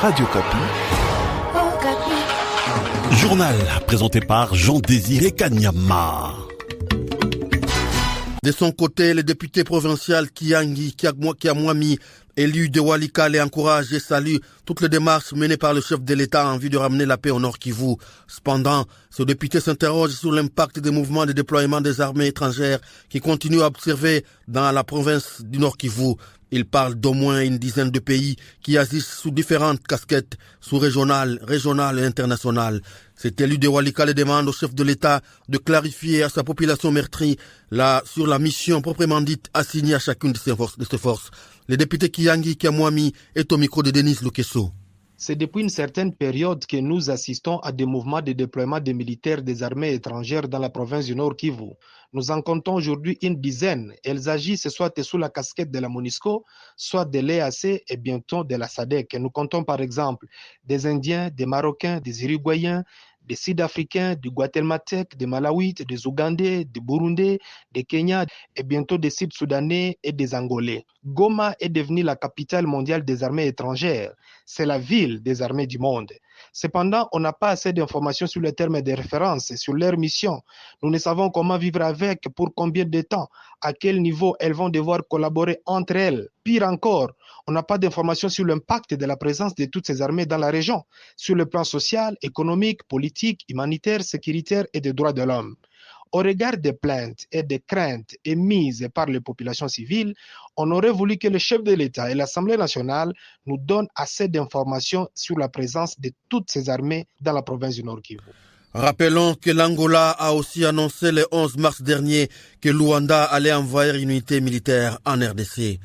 Radio Kapi. Journal présenté par Jean-Désiré Kanyama. De son côté, le député provincial Kiangi Kiamwami, élu de Walikale, encourage et salue toutes les démarches menées par le chef de l'État en vue de ramener la paix au Nord Kivu. Cependant, ce député s'interroge sur l'impact des mouvements de déploiement des armées étrangères qui continuent à observer dans la province du Nord Kivu. Il parle d'au moins une dizaine de pays qui agissent sous différentes casquettes, sous-régionales, régionales et internationales. Cet élu de Walikale demande au chef de l'État de clarifier à sa population meurtrie sur la mission proprement dite assignée à chacune de ses forces. Le député Kiangi Kiamwami est au micro de Denise Lukeso. C'est depuis une certaine période que nous assistons à des mouvements de déploiement des militaires des armées étrangères dans la province du Nord Kivu. Nous en comptons aujourd'hui une dizaine. Elles agissent soit sous la casquette de la MONUSCO, soit de l'EAC et bientôt de la SADC. Nous comptons par exemple des Indiens, des Marocains, des Uruguayens, des Sud-Africains, du Guatémaltèques, des Malawites, des Ougandais, des Burundais, des Kenyans et bientôt des Sud-Soudanais et des Angolais. Goma est devenue la capitale mondiale des armées étrangères. C'est la ville des armées du monde. Cependant, on n'a pas assez d'informations sur les termes de référence et sur leur mission. Nous ne savons comment vivre avec, pour combien de temps, à quel niveau elles vont devoir collaborer entre elles. Pire encore, on n'a pas d'informations sur l'impact de la présence de toutes ces armées dans la région, sur le plan social, économique, politique, humanitaire, sécuritaire et des droits de l'homme. Au regard des plaintes et des craintes émises par les populations civiles, on aurait voulu que le chef de l'État et l'Assemblée nationale nous donnent assez d'informations sur la présence de toutes ces armées dans la province du Nord Kivu. Rappelons que l'Angola a aussi annoncé le 11 mars dernier que Luanda allait envahir une unité militaire en RDC.